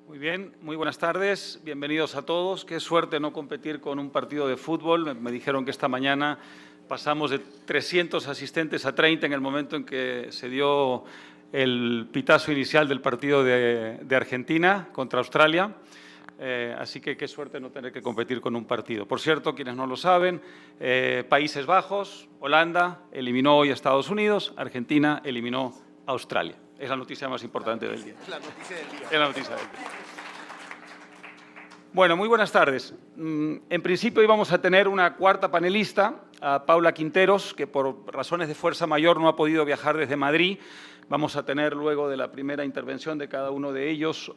Muy bien, muy buenas tardes, bienvenidos a todos. Qué suerte no competir con un partido de fútbol. Me dijeron que esta mañana pasamos de 300 asistentes a 30 en el momento en que se dio el pitazo inicial del partido de Argentina contra Australia. Así que qué suerte no tener que competir con un partido. Por cierto, quienes no lo saben, Países Bajos, Holanda eliminó hoy a Estados Unidos, Argentina eliminó a Australia. Es la noticia más importante del día. La noticia del día. Es la noticia del día. Bueno, muy buenas tardes. En principio íbamos a tener una cuarta panelista, a Paula Quinteros, que por razones de fuerza mayor no ha podido viajar desde Madrid. Vamos a tener luego de la primera intervención de cada uno de ellos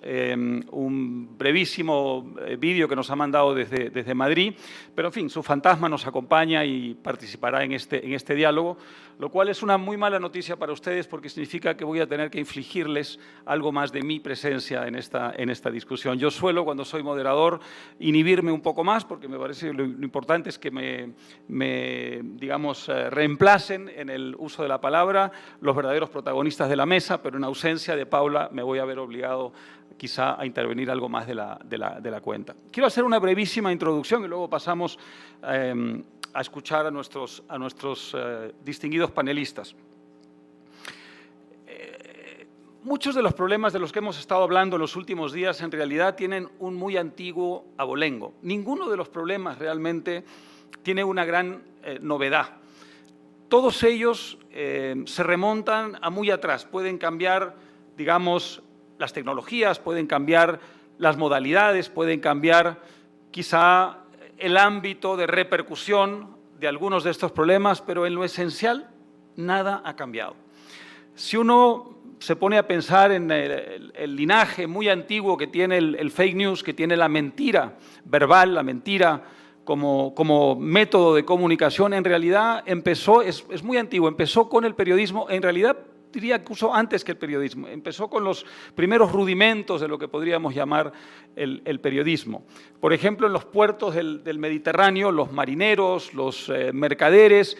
un brevísimo vídeo que nos ha mandado desde Madrid, pero en fin, su fantasma nos acompaña y participará en este diálogo, lo cual es una muy mala noticia para ustedes porque significa que voy a tener que infligirles algo más de mi presencia en esta discusión. Yo suelo, cuando soy moderador, inhibirme un poco más porque me parece lo importante es que me reemplacen en el uso de la palabra los verdaderos protagonistas de la mesa, pero en ausencia de Paula me voy a ver obligado quizá a intervenir algo más de la cuenta. Quiero hacer una brevísima introducción y luego pasamos a escuchar a nuestros distinguidos panelistas. Muchos de los problemas de los que hemos estado hablando en los últimos días en realidad tienen un muy antiguo abolengo. Ninguno de los problemas realmente tiene una gran novedad. Todos ellos se remontan a muy atrás. Pueden cambiar, digamos, las tecnologías, pueden cambiar las modalidades, pueden cambiar quizá el ámbito de repercusión de algunos de estos problemas, pero en lo esencial nada ha cambiado. Si uno se pone a pensar en el linaje muy antiguo que tiene el fake news, que tiene la mentira verbal, la mentira como método de comunicación, en realidad es muy antiguo, empezó con el periodismo, en realidad diría que incluso antes que el periodismo, empezó con los primeros rudimentos de lo que podríamos llamar el periodismo. Por ejemplo, en los puertos del Mediterráneo, los marineros, los mercaderes,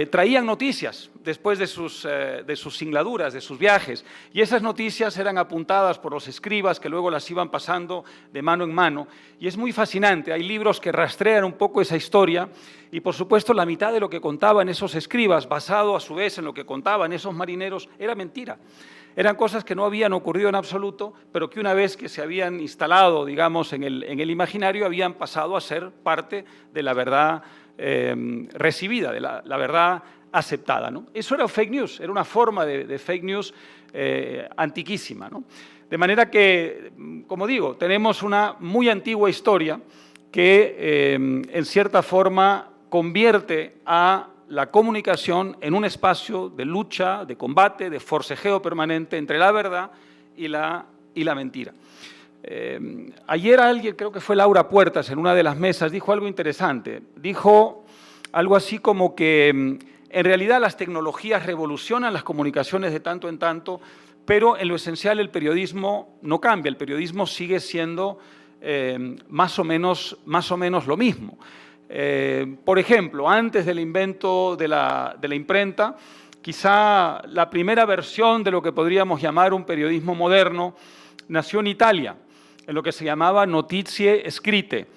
traían noticias después de sus singladuras, de sus viajes, y esas noticias eran apuntadas por los escribas que luego las iban pasando de mano en mano, y es muy fascinante. Hay libros que rastrean un poco esa historia, y por supuesto la mitad de lo que contaban esos escribas, basado a su vez en lo que contaban esos marineros, era mentira. Eran cosas que no habían ocurrido en absoluto, pero que una vez que se habían instalado, digamos, en el imaginario, habían pasado a ser parte de la verdad recibida, de la verdad aceptada, ¿no? Eso era fake news, era una forma de fake news antiquísima, ¿no? De manera que, como digo, tenemos una muy antigua historia que en cierta forma convierte a la comunicación en un espacio de lucha, de combate, de forcejeo permanente entre la verdad y la mentira. Ayer alguien, creo que fue Laura Puertas, en una de las mesas, dijo algo interesante. Dijo algo así como que en realidad las tecnologías revolucionan las comunicaciones de tanto en tanto, pero en lo esencial el periodismo no cambia, el periodismo sigue siendo más o menos lo mismo. Por ejemplo, antes del invento de la imprenta, quizá la primera versión de lo que podríamos llamar un periodismo moderno nació en Italia, en lo que se llamaba notizie scritte,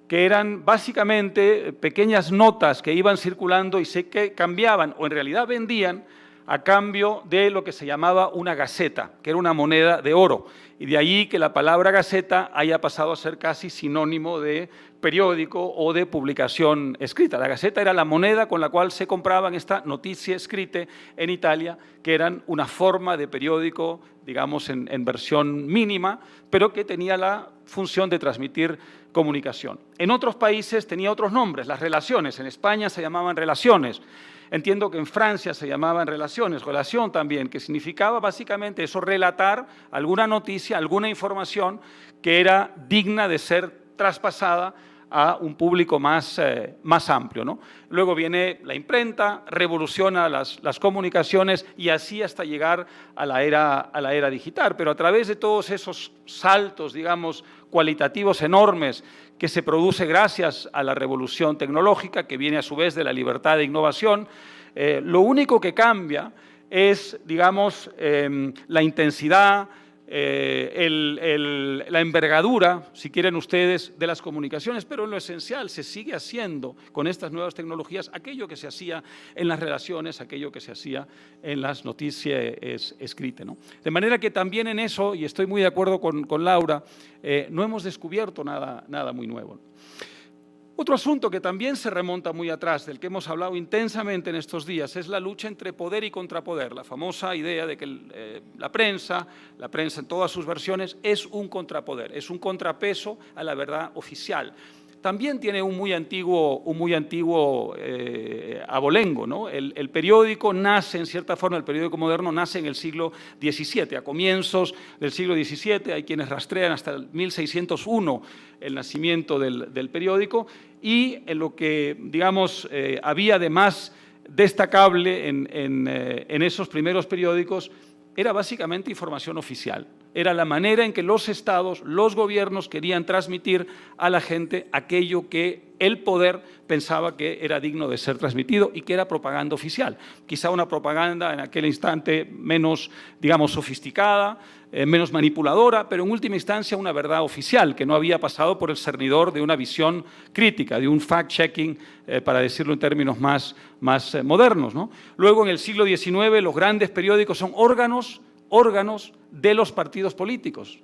que eran básicamente pequeñas notas que iban circulando y que cambiaban, o en realidad vendían, a cambio de lo que se llamaba una gaceta, que era una moneda de oro. Y de ahí que la palabra gaceta haya pasado a ser casi sinónimo de periódico o de publicación escrita. La gaceta era la moneda con la cual se compraban esta notizie scritte en Italia, que eran una forma de periódico, digamos, en versión mínima, pero que tenía la función de transmitir comunicación. En otros países tenía otros nombres, las relaciones. En España se llamaban relaciones. Entiendo que en Francia se llamaban relaciones, relación también, que significaba básicamente eso, relatar alguna noticia, alguna información que era digna de ser traspasada a un público más amplio, ¿no? Luego viene la imprenta, revoluciona las comunicaciones y así hasta llegar a la era digital. Pero a través de todos esos saltos, digamos, cualitativos enormes que se produce gracias a la revolución tecnológica, que viene a su vez de la libertad de innovación, lo único que cambia es, digamos, la intensidad, la envergadura, si quieren ustedes, de las comunicaciones, pero en lo esencial se sigue haciendo con estas nuevas tecnologías aquello que se hacía en las relaciones, aquello que se hacía en las noticias escritas, ¿no? De manera que también en eso, y estoy muy de acuerdo con Laura, no hemos descubierto nada muy nuevo. Otro asunto que también se remonta muy atrás, del que hemos hablado intensamente en estos días, es la lucha entre poder y contrapoder, la famosa idea de que la prensa en todas sus versiones, es un contrapoder, es un contrapeso a la verdad oficial. También tiene un muy antiguo abolengo, ¿no? El periódico nace, en cierta forma, el periódico moderno nace en el siglo XVII, a comienzos del siglo XVII, hay quienes rastrean hasta el 1601 el nacimiento del periódico, y en lo que, digamos, había de más destacable en esos primeros periódicos era básicamente información oficial. Era la manera en que los estados, los gobiernos querían transmitir a la gente aquello que el poder pensaba que era digno de ser transmitido y que era propaganda oficial. Quizá una propaganda en aquel instante menos, digamos, sofisticada, menos manipuladora, pero en última instancia una verdad oficial que no había pasado por el cernidor de una visión crítica, de un fact-checking, para decirlo en términos más modernos, ¿no? Luego, en el siglo XIX, los grandes periódicos son órganos de los partidos políticos.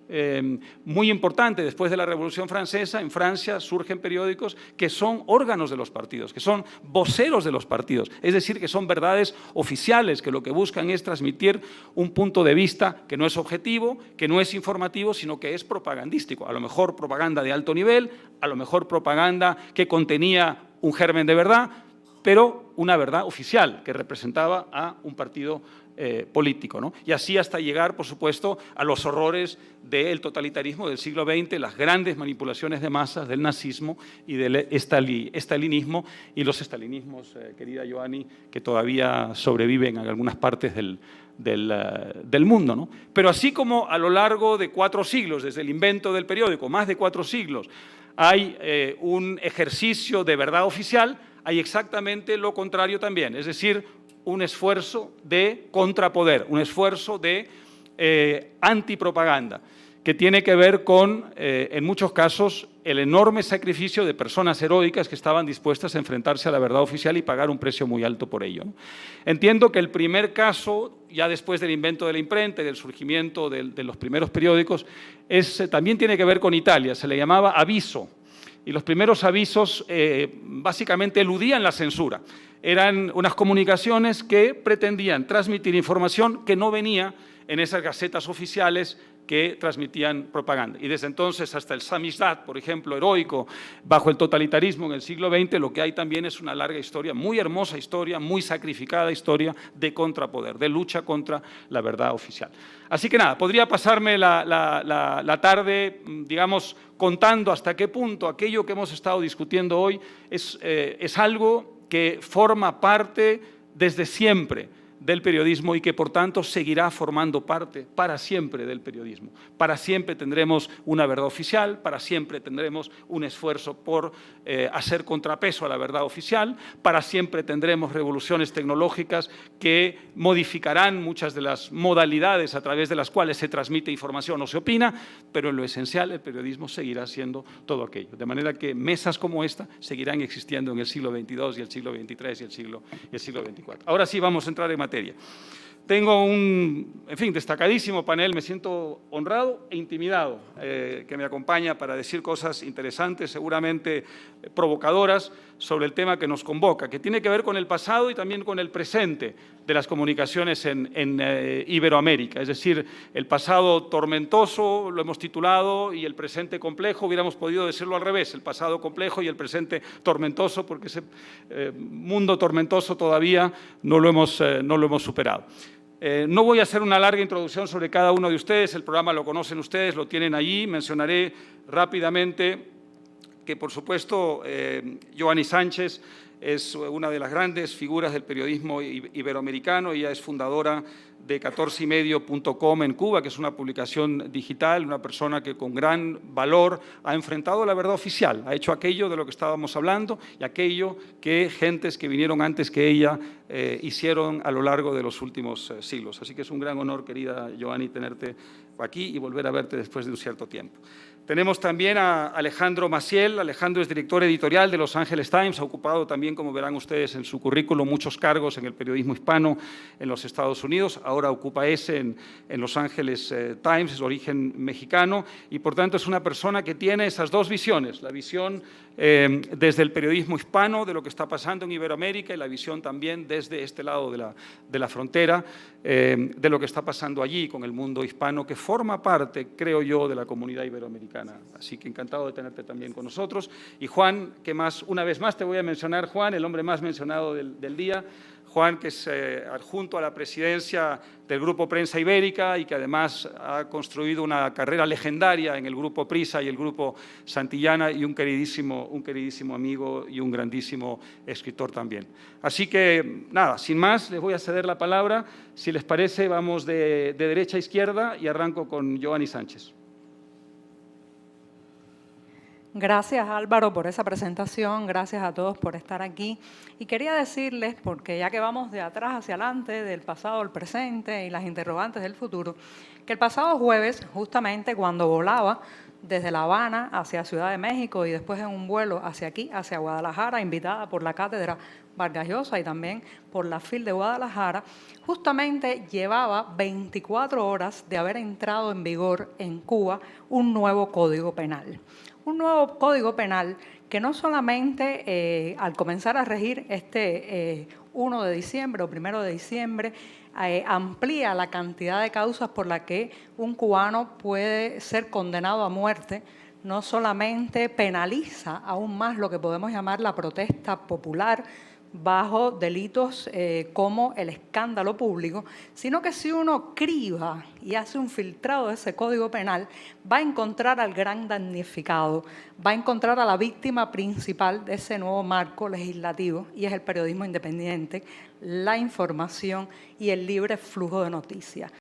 Muy importante, después de la Revolución Francesa, en Francia surgen periódicos que son órganos de los partidos, que son voceros de los partidos, es decir, que son verdades oficiales, que lo que buscan es transmitir un punto de vista que no es objetivo, que no es informativo, sino que es propagandístico. A lo mejor propaganda de alto nivel, a lo mejor propaganda que contenía un germen de verdad, pero una verdad oficial que representaba a un partido político, ¿no? Y así hasta llegar, por supuesto, a los horrores del totalitarismo del siglo XX, las grandes manipulaciones de masas del nazismo y del estalinismo, y los estalinismos, querida Joanny, que todavía sobreviven en algunas partes del mundo, ¿no? Pero así como a lo largo de 4 siglos, desde el invento del periódico, más de 4 siglos, hay un ejercicio de verdad oficial, hay exactamente lo contrario también, es decir, un esfuerzo de contrapoder, un esfuerzo de antipropaganda, que tiene que ver con, en muchos casos, el enorme sacrificio de personas heroicas que estaban dispuestas a enfrentarse a la verdad oficial y pagar un precio muy alto por ello, ¿no? Entiendo que el primer caso, ya después del invento de la imprenta y del surgimiento de los primeros periódicos, también tiene que ver con Italia, se le llamaba aviso. Y los primeros avisos básicamente eludían la censura. Eran unas comunicaciones que pretendían transmitir información que no venía en esas gacetas oficiales que transmitían propaganda. Y desde entonces hasta el Samizdat, por ejemplo, heroico, bajo el totalitarismo en el siglo XX, lo que hay también es una larga historia, muy hermosa historia, muy sacrificada historia de contrapoder, de lucha contra la verdad oficial. Así que nada, podría pasarme la tarde, digamos, contando hasta qué punto aquello que hemos estado discutiendo hoy es algo que forma parte desde siempre del periodismo y que, por tanto, seguirá formando parte para siempre del periodismo. Para siempre tendremos una verdad oficial, para siempre tendremos un esfuerzo por hacer contrapeso a la verdad oficial, para siempre tendremos revoluciones tecnológicas que modificarán muchas de las modalidades a través de las cuales se transmite información o se opina, pero en lo esencial el periodismo seguirá siendo todo aquello. De manera que mesas como esta seguirán existiendo en el siglo XXII y el siglo XXIII y el siglo XXIV. Ahora sí vamos a entrar en materia. Tengo un, destacadísimo panel, me siento honrado e intimidado que me acompaña para decir cosas interesantes, seguramente provocadoras, sobre el tema que nos convoca, que tiene que ver con el pasado y también con el presente de las comunicaciones en Iberoamérica. Es decir, el pasado tormentoso, lo hemos titulado, y el presente complejo, hubiéramos podido decirlo al revés, el pasado complejo y el presente tormentoso, porque ese mundo tormentoso todavía no lo hemos superado. No voy a hacer una larga introducción sobre cada uno de ustedes, el programa lo conocen ustedes, lo tienen allí. Mencionaré rápidamente que, por supuesto, Joanny Sánchez es una de las grandes figuras del periodismo iberoamericano. Ella es fundadora de 14ymedio.com en Cuba, que es una publicación digital, una persona que con gran valor ha enfrentado la verdad oficial, ha hecho aquello de lo que estábamos hablando y aquello que gentes que vinieron antes que ella hicieron a lo largo de los últimos siglos. Así que es un gran honor, querida Joanny, tenerte aquí y volver a verte después de un cierto tiempo. Tenemos también a Alejandro Maciel. Alejandro es director editorial de Los Angeles Times, ha ocupado también, como verán ustedes en su currículo, muchos cargos en el periodismo hispano en los Estados Unidos. Ahora ocupa ese en Los Angeles Times, es de origen mexicano y, por tanto, es una persona que tiene esas dos visiones, la visión desde el periodismo hispano de lo que está pasando en Iberoamérica y la visión también desde este lado de la frontera de lo que está pasando allí con el mundo hispano, que forma parte, creo yo, de la comunidad iberoamericana. Así que encantado de tenerte también con nosotros. Y Juan, que una vez más te voy a mencionar, Juan, el hombre más mencionado del día. Juan, que es adjunto a la presidencia del Grupo Prensa Ibérica y que además ha construido una carrera legendaria en el Grupo Prisa y el Grupo Santillana, y un queridísimo amigo y un grandísimo escritor también. Así que, nada, sin más, les voy a ceder la palabra. Si les parece, vamos de derecha a izquierda y arranco con Joanny Sánchez. Gracias, Álvaro, por esa presentación. Gracias a todos por estar aquí. Y quería decirles, porque ya que vamos de atrás hacia adelante, del pasado al presente y las interrogantes del futuro, que el pasado jueves, justamente cuando volaba desde La Habana hacia Ciudad de México y después en un vuelo hacia aquí, hacia Guadalajara, invitada por la Cátedra Vargas Llosa y también por la FIL de Guadalajara, justamente llevaba 24 horas de haber entrado en vigor en Cuba un nuevo Código Penal. Un nuevo Código Penal que no solamente al comenzar a regir este 1 de diciembre o 1 de diciembre amplía la cantidad de causas por las que un cubano puede ser condenado a muerte, no solamente penaliza aún más lo que podemos llamar la protesta popular bajo delitos como el escándalo público, sino que si uno criba y hace un filtrado de ese Código Penal, va a encontrar al gran damnificado, va a encontrar a la víctima principal de ese nuevo marco legislativo, y es el periodismo independiente, la información y el libre flujo de noticias.